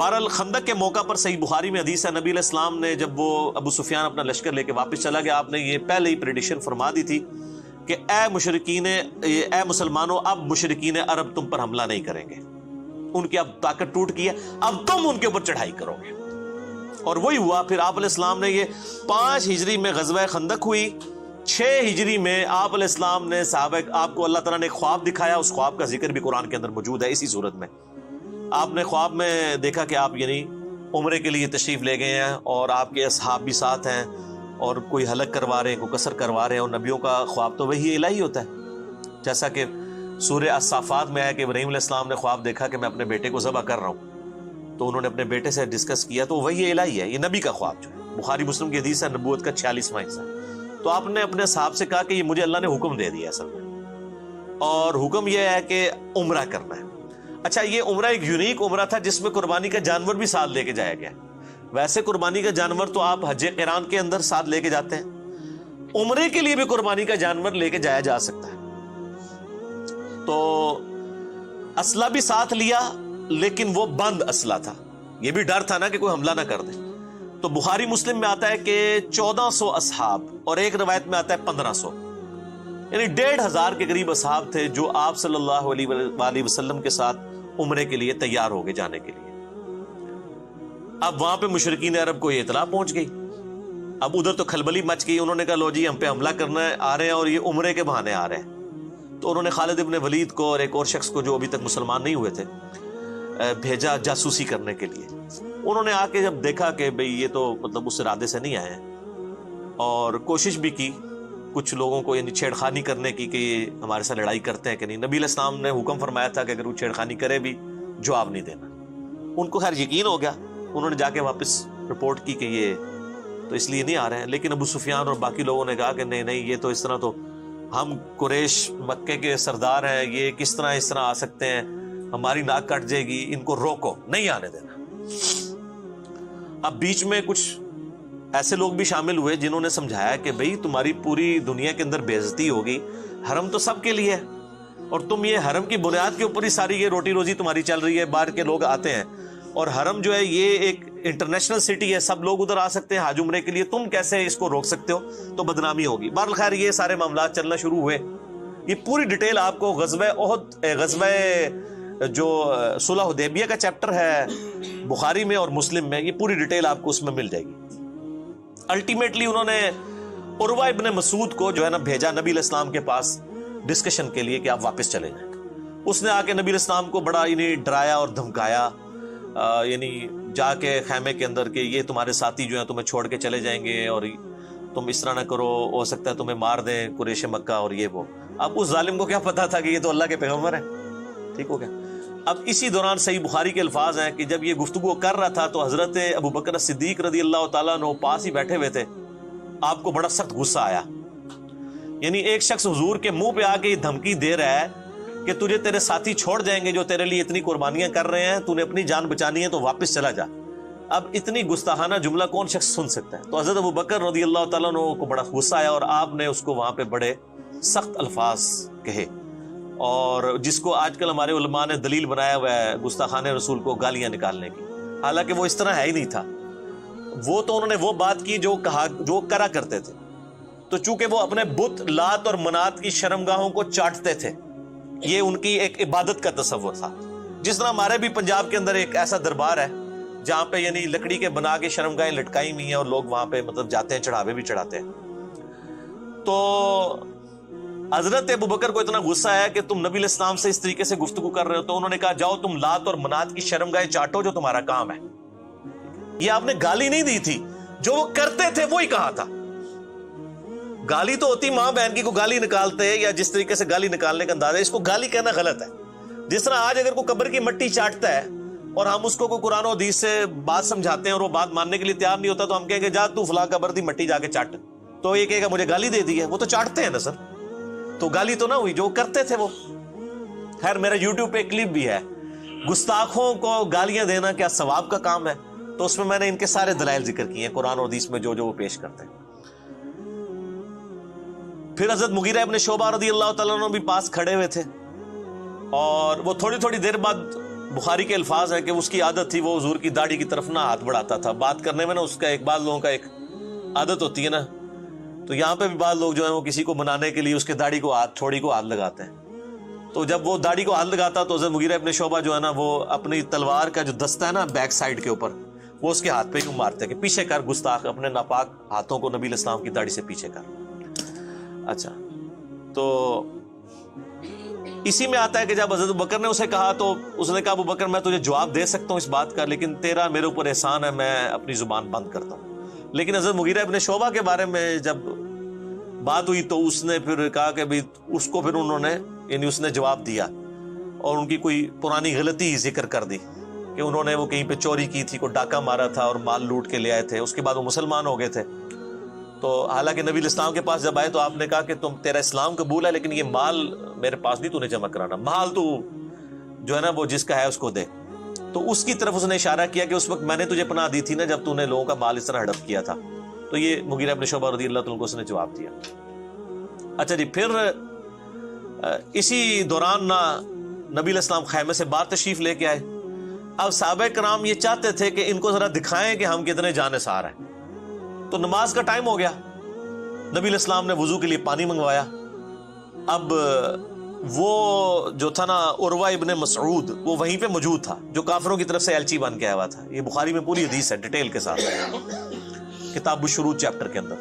بہرحال خندق کے موقع پر صحیح بخاری میں حدیث ہے، نبی علیہ السلام نے جب وہ ابو سفیان اپنا لشکر لے کے واپس چلا گیا، آپ نے یہ پہلے ہی پریڈکشن فرما دی تھی کہ اے مسلمانوں، اب مشرکین عرب تم پر حملہ نہیں کریں گے، ان کی اب طاقت ٹوٹ گئی ہے، اب تم ان کے اوپر چڑھائی کرو گے۔ اور وہی ہوا۔ پھر آپ علیہ السلام نے یہ 5 ہجری میں غزوہ خندق ہوئی، 6 ہجری میں آپ علیہ السلام نے صحابہ، آپ کو اللہ تعالیٰ نے ایک خواب دکھایا، اس خواب کا ذکر بھی قرآن کے اندر موجود ہے اسی صورت میں۔ آپ نے خواب میں دیکھا کہ آپ یعنی عمرے کے لیے تشریف لے گئے ہیں اور آپ کے اصحاب بھی ساتھ ہیں، اور کوئی حلق کروا رہے ہیں، کوئی قصر کروا رہے ہیں، اور نبیوں کا خواب تو وہی الہی ہوتا ہے، جیسا کہ سورہ الصافات میں ہے کہ ابراہیم علیہ السلام نے خواب دیکھا کہ میں اپنے بیٹے کو ذبح کر رہا ہوں، تو انہوں نے اپنے بیٹے سے ڈسکس کیا، تو وہی الہی ہے، یہ نبی کا خواب جو ہے، بخاری مسلم کی حدیث ہے، نبوت کا 46واں حصہ۔ تو آپ نے اپنے صاحب سے کہا کہ یہ مجھے اللہ نے حکم دے دیا اصل میں، اور حکم یہ ہے کہ عمرہ کرنا ہے۔ اچھا، یہ عمرہ ایک یونیک عمرہ تھا جس میں قربانی کا جانور بھی ساتھ لے کے جایا گیا۔ ویسے قربانی کا جانور تو آپ حج قران کے اندر ساتھ لے کے جاتے ہیں، عمرے کے لیے بھی قربانی کا جانور لے کے جایا جا سکتا ہے۔ تو اسلحہ بھی ساتھ لیا، لیکن وہ بند اسلحہ تھا، یہ بھی ڈر تھا نا کہ کوئی حملہ نہ کر دے۔ تو بخاری مسلم میں آتا ہے کہ 1400 اصحاب، اور ایک روایت میں آتا ہے 1500، یعنی 1500 کے قریب اصحاب تھے جو آپ صلی اللہ علیہ وآلہ وسلم کے ساتھ عمرے کے لیے تیار ہو گئے جانے کے لیے۔ اب وہاں پہ مشرکین عرب کو یہ اطلاع پہنچ گئی، اب ادھر تو کھلبلی مچ گئی، انہوں نے کہا لو جی ہم پہ حملہ کرنا آ رہے ہیں اور یہ عمرے کے بہانے آ رہے ہیں۔ تو انہوں نے خالد ابن ولید کو اور ایک اور شخص کو جو ابھی تک مسلمان نہیں ہوئے تھے بھیجا جاسوسی کرنے کے لیے۔ انہوں نے آ کے جب دیکھا کہ بھئی یہ تو مطلب اس ارادے سے نہیں آئے ہیں، اور کوشش بھی کی کچھ لوگوں کو یعنی چھیڑخانی کرنے کی کہ یہ ہمارے ساتھ لڑائی کرتے ہیں کہ نہیں۔ نبی علیہ السلام نے حکم فرمایا تھا کہ اگر وہ چھیڑخانی کرے بھی جواب نہیں دینا۔ ان کو خیر یقین ہو گیا، انہوں نے جا کے واپس رپورٹ کی کہ یہ تو اس لیے نہیں آ رہے ہیں۔ لیکن ابو سفیان اور باقی لوگوں نے کہا کہ نہیں نہیں، یہ تو اس طرح تو ہم قریش مکے کے سردار ہیں، یہ کس طرح اس طرح آ سکتے ہیں، ہماری ناک کٹ جائے گی، ان کو روکو، نہیں آنے دینا۔ اب بیچ میں کچھ ایسے لوگ بھی شامل ہوئے جنہوں نے سمجھایا کہ بھئی تمہاری پوری دنیا کے اندر بے عزتی ہوگی، حرم تو سب کے لیے ہے، اور تم یہ حرم کی بنیاد کے اوپر ہی ساری یہ روٹی روزی تمہاری چل رہی ہے، باہر کے لوگ آتے ہیں، اور حرم جو ہے یہ ایک انٹرنیشنل سٹی ہے، سب لوگ ادھر آ سکتے ہیں حج عمرے کے لیے، تم کیسے اس کو روک سکتے ہو، تو بدنامی ہوگی۔ بہرحال خیر یہ سارے معاملات چلنا شروع ہوئے۔ یہ پوری ڈیٹیل آپ کو غزوہ احد، غزوہ جو صلح حدیبیہ کا چیپٹر ہے بخاری میں اور مسلم میں، یہ پوری ڈیٹیل آپ کو اس میں مل جائے گی۔ الٹیمیٹلی انہوں نے عروہ ابن مسعود کو جو ہے نا بھیجا نبی علیہ السلام کے پاس ڈسکشن کے لیے کہ آپ واپس چلے جائیں۔ اس نے آ کے نبی علیہ السلام کو بڑا یعنی ڈرایا اور دھمکایا، یعنی جا کے خیمے کے اندر کہ یہ تمہارے ساتھی جو ہیں تمہیں چھوڑ کے چلے جائیں گے، اور تم اس طرح نہ کرو، ہو سکتا ہے تمہیں مار دیں قریش مکہ اور یہ وہ۔ اب اس ظالم کو کیا پتا تھا کہ یہ تو اللہ کے پیغمبر ہیں، ٹھیک ہو گیا۔ اب اسی دوران صحیح بخاری کے الفاظ ہیں کہ جب یہ گفتگو کر رہا تھا تو حضرت ابو بکر صدیق رضی اللہ تعالیٰ عنہ پاس ہی بیٹھے ہوئے تھے۔ آپ کو بڑا سخت غصہ آیا، یعنی ایک شخص حضور کے منہ پہ آ کے یہ دھمکی دے رہا ہے کہ تجھے تیرے ساتھی چھوڑ جائیں گے جو تیرے لیے اتنی قربانیاں کر رہے ہیں، تو نے اپنی جان بچانی ہے تو واپس چلا جا۔ اب اتنی گستاخانہ جملہ کون شخص سن سکتا ہے؟ تو حضرت ابو بکر رضی اللہ تعالیٰ عنہ کو بڑا غصہ آیا، اور آپ نے اس کو وہاں پہ بڑے سخت الفاظ کہے، اور جس کو آج کل ہمارے علماء نے دلیل بنایا ہوا ہے گستاخانہ رسول کو گالیاں نکالنے کی، حالانکہ وہ اس طرح ہے ہی نہیں تھا۔ وہ تو انہوں نے وہ بات کی جو کہا، جو کرا کرتے تھے۔ تو چونکہ وہ اپنے بت لات اور منات کی شرمگاہوں کو چاٹتے تھے، یہ ان کی ایک عبادت کا تصور تھا۔ جس طرح ہمارے بھی پنجاب کے اندر ایک ایسا دربار ہے جہاں پہ یعنی لکڑی کے بنا کے شرمگاہیں لٹکائی ہوئی ہیں، اور لوگ وہاں پہ مطلب جاتے ہیں، چڑھاوے بھی چڑھاتے ہیں۔ تو حضرت ابو بکر کو اتنا غصہ آیا کہ تم نبی علیہ السلام سے اس طریقے سے گفتگو کر رہے ہو، تو انہوں نے کہا جاؤ تم لات اور منات کی شرمگاہیں چاٹو، جو تمہارا کام ہے۔ یہ آپ نے گالی نہیں دی تھی، جو وہ کرتے تھے وہی کہا تھا۔ گالی تو ہوتی ماں بہن کی کو گالی نکالتے ہیں، یا جس طریقے سے گالی نکالنے کا انداز ہے، اس کو گالی کہنا غلط ہے۔ جس طرح آج اگر کوئی قبر کی مٹی چاٹتا ہے اور ہم اس کو کوئی قرآن و حدیث سے بات سمجھاتے ہیں اور وہ بات ماننے کے لیے تیار نہیں ہوتا، تو ہم کہیں گے جا تو فلاں قبر دی مٹی جا کے چاٹ، تو یہ کہے گا مجھے گالی دے دی ہے۔ وہ تو چاٹتے ہیں نا سر، تو گالی تو نہ ہوئی، جو کرتے تھے وہ۔ خیر میرا یوٹیوب پہ کلپ بھی ہے، گستاخوں کو گالیاں دینا کیا ثواب کا کام ہے، تو اس میں نے ان کے سارے دلائل ذکر کیے ہیں قرآن اور حدیث میں جو وہ پیش کرتے ہیں۔ پھر حضرت مغیرہ ابن شعبہ رضی اللہ تعالیٰ عنہ بھی پاس کھڑے ہوئے تھے، اور وہ تھوڑی تھوڑی دیر بعد بخاری کے الفاظ ہیں کہ اس کی عادت تھی وہ حضور کی داڑھی کی طرف نہ ہاتھ بڑھاتا تھا بات کرنے میں نا. اس کا ایک بعض لوگوں کا ایک عادت ہوتی ہے نا, تو یہاں پہ بھی بعض لوگ جو ہیں وہ کسی کو منانے کے لیے اس کے داڑھی کو ہاتھ تھوڑی کو ہاتھ لگاتے ہیں. تو جب وہ داڑھی کو ہاتھ لگاتا تو حضرت مغیرہ ابن شعبہ جو ہے نا وہ اپنی تلوار کا جو دستہ ہے نا بیک سائڈ کے اوپر وہ اس کے ہاتھ پہ یوں مارتے کہ پیچھے کر گستاخ, اپنے ناپاک ہاتھوں کو نبی علیہ السلام کی داڑھی سے پیچھے کر. اچھا, تو اسی میں آتا ہے کہ جب حضرت ابوبکر نے اسے کہا تو اس نے کہا ابوبکر میں تجھے جواب دے سکتا ہوں اس بات کا, لیکن تیرا میرے اوپر احسان ہے, میں اپنی زبان بند کرتا ہوں. لیکن حضرت مغیرہ ابن شعبہ کے بارے میں جب بات ہوئی تو اس نے پھر کہا کہ بھی اس کو پھر انہوں نے یعنی اس نے جواب دیا اور ان کی کوئی پرانی غلطی ذکر کر دی کہ انہوں نے وہ کہیں پہ چوری کی تھی, کوئی ڈاکہ مارا تھا اور مال لوٹ کے لے آئے تھے. اس کے بعد وہ مسلمان ہو گئے تھے. تو حالانکہ نبی الاسلام کے پاس جب آئے تو آپ نے کہا کہ تیرا اسلام قبول ہے لیکن یہ مال میرے پاس نہیں تو نے جمع کرانا, مال تو جو ہے نا وہ جس کا ہے اس کو دے. تو اس کی طرف اس نے اشارہ کیا کہ اس وقت میں نے تجھے پناہ دی تھی نا جب تو نے لوگوں کا مال اس طرح ہڑپ کیا تھا. تو یہ مغیرہ ابن شعبہ رضی اللہ تعالیٰ عنہ کو اس نے جواب دیا. اچھا جی, پھر اسی دوران نبی علیہ السلام خیمے سے باہر تشریف لے کے آئے. اب صحابہ کرام یہ چاہتے تھے کہ ان کو ذرا دکھائیں کہ ہم کتنے جانثار ہیں. تو نماز کا ٹائم ہو گیا, نبی علیہ السلام نے وضو کے لیے پانی منگوایا. اب وہ جو تھا نا عروہ ابن مسعود وہ وہیں پہ موجود تھا جو کافروں کی طرف سے ایلچی بن کے آیا ہوا تھا. یہ بخاری میں پوری حدیث ہے ڈیٹیل کے ساتھ, کتاب الشروط چیپٹر کے اندر.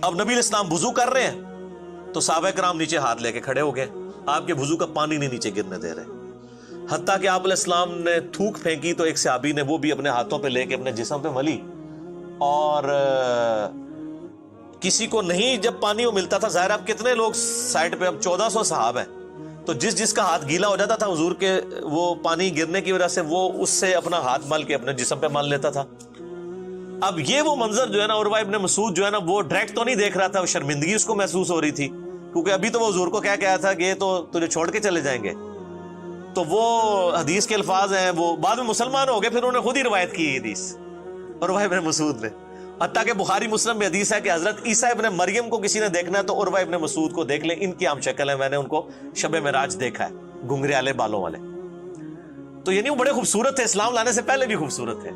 اب نبی علیہ السلام وضو کر رہے ہیں تو صحابہ کرام نیچے ہاتھ لے کے کھڑے ہو گئے, آپ کے وضو کا پانی نہیں نیچے گرنے دے رہے. حتیٰ کہ آپ علیہ السلام نے تھوک پھینکی تو ایک صحابی نے وہ بھی اپنے ہاتھوں پہ لے کے اپنے جسم پہ ملی, اور کسی کو نہیں جب پانی وہ ملتا تھا, ظاہر اب کتنے لوگ سائڈ پہ, اب 1400 صحابہ ہیں, تو جس کا ہاتھ گیلا ہو جاتا تھا حضور کے وہ پانی گرنے کی وجہ سے وہ اس سے اپنا ہاتھ مل کے اپنے جسم پہ مل لیتا تھا. اب یہ وہ منظر جو ہے نا عروہ ابن مسعود جو ہے نا وہ ڈائریکٹ تو نہیں دیکھ رہا تھا, وہ شرمندگی اس کو محسوس ہو رہی تھی کیونکہ ابھی تو وہ حضور کو کیا کہا تھا کہ یہ تو تجھے چھوڑ کے چلے جائیں گے. تو وہ حدیث کے الفاظ ہیں, وہ بعد میں مسلمان ہو گئے, پھر انہوں نے خود ہی روایت کی حدیث عروہ ابن مسعود نے. حتیٰ کہ بخاری مسلم میں حدیث ہے کہ حضرت عیسیٰ ابن مریم کو کسی نے دیکھنا ہے تو عروہ ابن مسعود کو دیکھ لیں, ان کی عام شکل ہے, میں نے ان کو شب معراج دیکھا ہے, گھنگریالے بالوں والے. تو یعنی وہ بڑے خوبصورت تھے, اسلام لانے سے پہلے بھی خوبصورت تھے.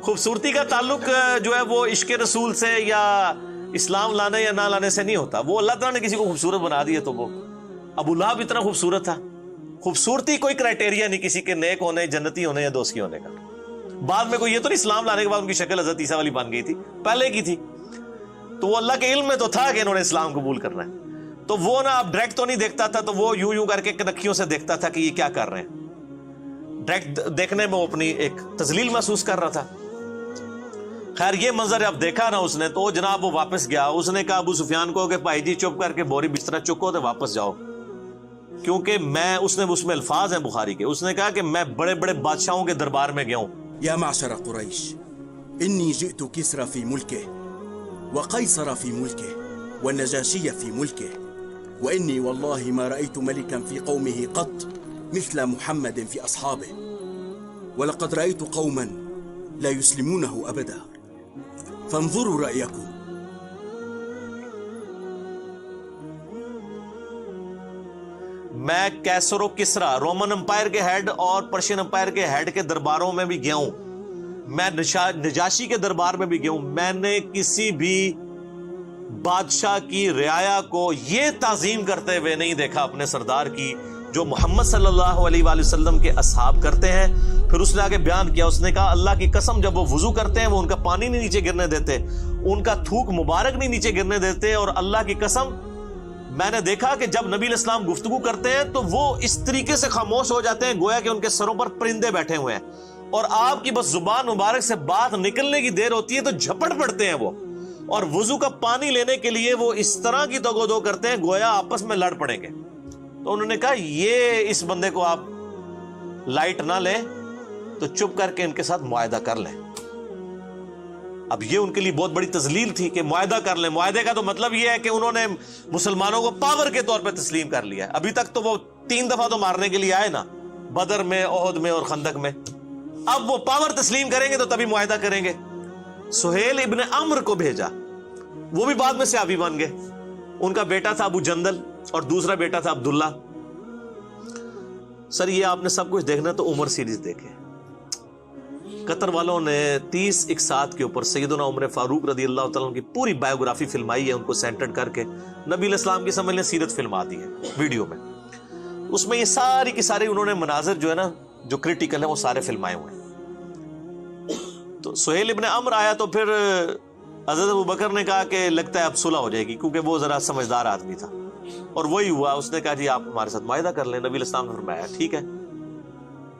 خوبصورتی کا تعلق جو ہے وہ عشق رسول سے یا اسلام لانے یا نہ لانے سے نہیں ہوتا, وہ اللہ تعالیٰ نے کسی کو خوبصورت بنا دیا. تو وہ ابو لہب اتنا خوبصورت تھا, خوبصورتی کوئی کرائٹیریا نہیں کسی کے نیک ہونے, جنتی ہونے یا دوستی ہونے کا. بعد میں کوئی یہ تو نہیں اسلام لانے کے بعد ان کی شکل حضرت عیسیٰ والی بن گئی تھی, پہلے کی تھی. تو وہ اللہ کے علم میں تو تھا کہ انہوں نے اسلام قبول کرنا ہے. تو وہ نا اب ڈائریکٹ تو نہیں دیکھتا تھا, تو وہ یوں کر کے کنکھیوں سے دیکھتا تھا کہ یہ کیا کر رہے ہیں. ڈائریکٹ دیکھنے میں وہ اپنی ایک تذلیل محسوس کر رہا تھا. خیر یہ منظر اب دیکھا نا اس نے تو جناب وہ واپس گیا. اس نے کہا ابو سفیان کو کہ بھائی جی چپ کر کے بوری بستر چکو تو واپس جاؤ, کیونکہ اس میں الفاظ ہیں بخاری کے, اس نے کہا کہ میں بڑے بڑے بادشاہوں کے دربار میں گیا ہوں. يا معشر قريش إني جئت كسرى في ملكه وقيصر في ملكه والنجاشي في ملكه وإني والله ما رأيت ملكا في قومه قط مثل محمد في أصحابه ولقد رأيت قوما لا يسلمونه أبدا فانظروا رأيكم. میں کیسر و کسرا رومن امپائر کے ہیڈ اور پرشین امپائر کے ہیڈ کے درباروں میں بھی گیا ہوں, میں نجاشی کے دربار میں بھی گیا ہوں. میں نے کسی بھی بادشاہ کی رعایا کو یہ تعظیم کرتے ہوئے نہیں دیکھا اپنے سردار کی جو محمد صلی اللہ علیہ وآلہ وسلم کے اصحاب کرتے ہیں. پھر اس نے آگے بیان کیا, اس نے کہا اللہ کی قسم جب وہ وضو کرتے ہیں وہ ان کا پانی نہیں نیچے گرنے دیتے, ان کا تھوک مبارک نہیں نیچے گرنے دیتے, اور اللہ کی قسم میں نے دیکھا کہ جب نبی علیہ السلام گفتگو کرتے ہیں تو وہ اس طریقے سے خاموش ہو جاتے ہیں گویا کہ ان کے سروں پر پرندے بیٹھے ہوئے ہیں, اور آپ کی بس زبان مبارک سے بات نکلنے کی دیر ہوتی ہے تو جھپٹ پڑتے ہیں وہ, اور وضو کا پانی لینے کے لیے وہ اس طرح کی دو کرتے ہیں گویا آپس میں لڑ پڑیں گے. تو انہوں نے کہا یہ اس بندے کو آپ لائٹ نہ لیں تو چپ کر کے ان کے ساتھ معاہدہ کر لیں. اب یہ ان کے لیے بہت بڑی تذلیل تھی کہ معاہدہ کر لیں. معاہدے کا تو مطلب یہ ہے کہ انہوں نے مسلمانوں کو پاور کے طور پہ تسلیم کر لیا. ابھی تک تو وہ 3 دفعہ تو مارنے کے لیے آئے نا, بدر میں, احد میں اور خندق میں. اب وہ پاور تسلیم کریں گے تو تبھی معاہدہ کریں گے. سہیل ابن عمرو کو بھیجا, وہ بھی بعد میں صحابی بن گئے. ان کا بیٹا تھا ابو جندل اور دوسرا بیٹا تھا عبداللہ. سر یہ آپ نے سب کچھ دیکھنا تو عمر سیریز دیکھیں. قطر والوں نے 30 اقساط کے اوپر سیدنا عمر فاروق رضی اللہ تعالیٰ عنہ کی پوری بایوگرافی فلمائی ہے, ان کو سینٹرڈ کر کے نبی علیہ السلام کی سمجھ لیں سیرت فلما دی ہے ویڈیو میں. اس میں یہ ساری کی ساری انہوں نے مناظر جو ہے نا جو کریٹیکل ہیں وہ سارے فلمائے ہوئے ہیں. تو سہیل ابن عمرو آیا تو پھر حضرت ابوبکر نے کہا کہ لگتا ہے اب صلح ہو جائے گی, کیونکہ وہ ذرا سمجھدار آدمی تھا, اور وہی ہوا. اس نے کہا جی آپ ہمارے ساتھ معاہدہ کر لیں. نبی علیہ السلام نے فرمایا ٹھیک ہے.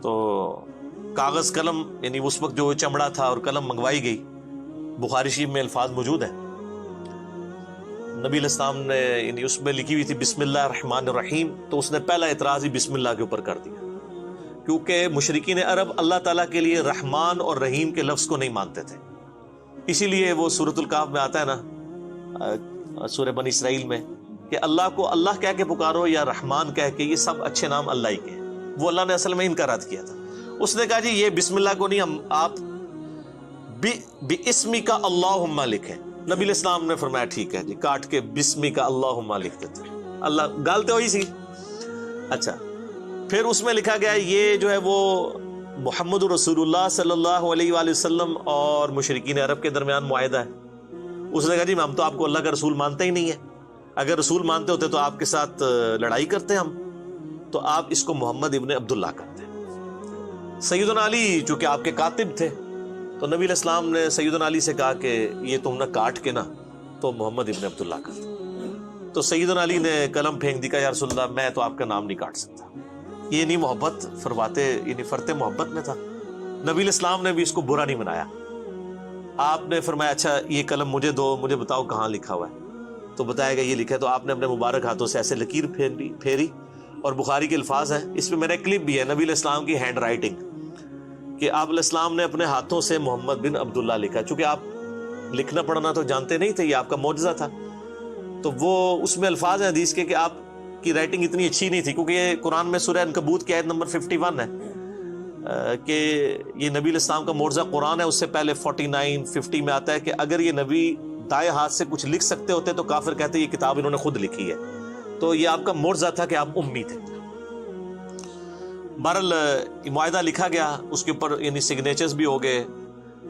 تو کاغذ قلم یعنی اس وقت جو چمڑا تھا اور قلم منگوائی گئی. بخاری شریف میں الفاظ موجود ہیں. نبی علیہ السلام نے یعنی اس میں لکھی ہوئی تھی بسم اللہ الرحمن الرحیم, تو اس نے پہلا اعتراض ہی بسم اللہ کے اوپر کر دیا, کیونکہ مشرکین عرب اللہ تعالیٰ کے لیے رحمان اور رحیم کے لفظ کو نہیں مانتے تھے. اسی لیے وہ سورۃ الکہف میں آتا ہے نا سورہ بنی اسرائیل میں کہ اللہ کو اللہ کہہ کے پکارو یا رحمان کہہ کے, یہ سب اچھے نام اللہ ہی کے ہیں. وہ اللہ نے اصل میں ان کا رد کیا تھا. اس نے کہا جی یہ بسم اللہ کو نہیں, ہم آپ بِاسْمِ کا اللہم لکھیں. نبی علیہ السلام نے فرمایا ٹھیک ہے جی, کاٹ کے بسمی کا اللہم لکھ دیتے. اللہ گالتے ہوئی سی. اچھا پھر اس میں لکھا گیا یہ جو ہے وہ محمد رسول اللہ صلی اللہ علیہ وآلہ وسلم اور مشرکین عرب کے درمیان معاہدہ ہے. اس نے کہا جی ہم تو آپ کو اللہ کا رسول مانتے ہی نہیں ہے, اگر رسول مانتے ہوتے تو آپ کے ساتھ لڑائی کرتے ہم, تو آپ اس کو محمد ابن عبداللہ کرتے. سیدنا علی چونکہ آپ کے کاتب تھے, تو نبی علیہ السلام نے سیدنا علی سے کہا کہ یہ تم نہ کاٹ کے نا تو محمد ابن عبداللہ کرتے. تو سیدنا علی نے قلم پھینک دی, کہا یا رسول اللہ میں تو آپ کا نام نہیں کاٹ سکتا. یہ نہیں محبت فرماتے, یعنی فرتے محبت میں تھا. نبی علیہ السلام نے بھی اس کو برا نہیں بنایا. آپ نے فرمایا اچھا یہ قلم مجھے دو, مجھے بتاؤ کہاں لکھا ہوا ہے. تو بتایا گیا یہ لکھا ہے. تو آپ نے اپنے مبارک ہاتھوں سے ایسے لکیر پھیری, اور بخاری کے الفاظ ہیں, اس میں میرا کلپ بھی ہے نبی علیہ السلام کی ہینڈ رائٹنگ, کہ آپ علیہ السلام نے اپنے ہاتھوں سے محمد بن عبداللہ لکھا. چونکہ آپ لکھنا پڑھنا تو جانتے نہیں تھے, یہ آپ کا معجزہ تھا. تو وہ اس میں الفاظ ہیں حدیث کے کہ آپ کی رائٹنگ اتنی اچھی نہیں تھی, کیونکہ یہ قرآن میں سورہ عنکبوت کی آیت نمبر 51 ہے کہ یہ نبی علیہ السلام کا معجزہ قرآن ہے. اس سے پہلے 49 50 میں آتا ہے کہ اگر یہ نبی دائیں ہاتھ سے کچھ لکھ سکتے ہوتے تو کافر کہتے یہ کتاب انہوں نے خود لکھی ہے. تو یہ آپ کا معجزہ تھا کہ آپ امی تھے. بہرحال معاہدہ لکھا گیا, اس کے اوپر یعنی سگنیچرز بھی ہو گئے.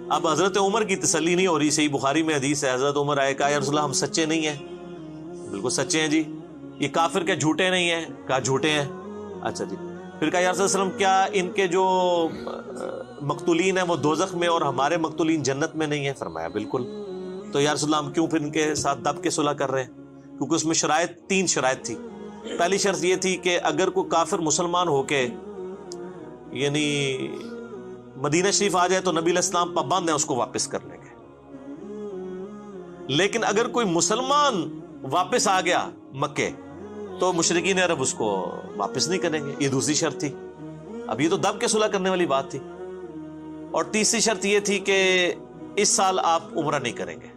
اب حضرت عمر کی تسلی نہیں ہو رہی. صحیح بخاری میں حدیث ہے, حضرت عمر آئے, کہا یا رسول اللہ ہم سچے نہیں ہیں. بالکل سچے ہیں جی. یہ کافر کیا جھوٹے نہیں ہیں؟ کہا جھوٹے ہیں. اچھا جی. پھر کہا یا رسول اللہ وسلم کیا ان کے جو مقتولین ہیں وہ دوزخ میں اور ہمارے مقتولین جنت میں نہیں ہیں؟ فرمایا بالکل. تو یا رسول اللہ ہم کیوں پھر ان کے ساتھ دب کے صلح کر رہے ہیں؟ کیونکہ اس میں شرائط 3 شرائط تھی. پہلی شرط یہ تھی کہ اگر کوئی کافر مسلمان ہو کے یعنی مدینہ شریف آ جائے تو نبی علیہ السلام پابند ہیں اس کو واپس کرنے کے. لیکن اگر کوئی مسلمان واپس آ گیا مکے تو مشرکین عرب اس کو واپس نہیں کریں گے. یہ دوسری شرط تھی. اب یہ تو دب کے صلح کرنے والی بات تھی. اور تیسری شرط یہ تھی کہ اس سال آپ عمرہ نہیں کریں گے,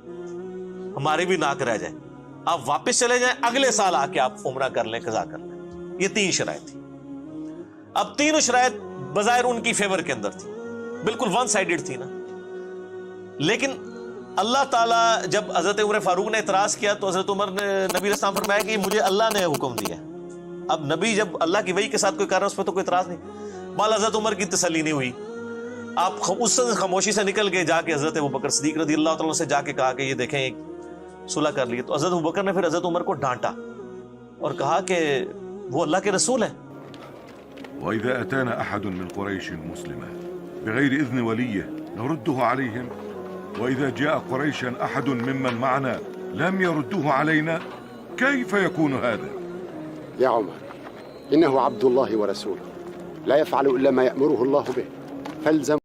ہمارے بھی ناک رہ جائے, آپ واپس چلے جائیں, اگلے سال آ کے آپ عمرہ کر لیں, قضا کر لیں. یہ 3 شرائط تھی. اب تینوں شرائط بظاہر ان کی فیور کے اندر تھی, بالکل ون سائیڈڈ تھی نا. لیکن اللہ تعالیٰ جب حضرت عمر فاروق نے اعتراض کیا تو حضرت عمر نے نبی علیہ السلام فرمایا کہ مجھے اللہ نے حکم دیا. اب نبی جب اللہ کی وحی کے ساتھ کوئی کر رہا ہے اس پہ تو کوئی اعتراض نہیں. بال حضرت عمر کی تسلی نہیں ہوئی. آپ اس خاموشی سے نکل گئے, جا کے حضرت ابوبکر صدیق رضی اللہ تعالیٰ سے جا کے کہا کہ یہ دیکھیں ایک صلح کر لی. تو حضرت ابوبکر نے پھر حضرت عمر کو ڈانٹا اور کہا کہ وہ اللہ کے رسول ہیں. وإذا أتانا أحد من قريش مسلما بغير إذن وليه نرده عليهم وإذا جاء قريشا أحد ممن معنا لم يرده علينا كيف يكون هذا؟ يا عمر إنه عبد الله ورسوله لا يفعل إلا ما يأمره الله به فالزم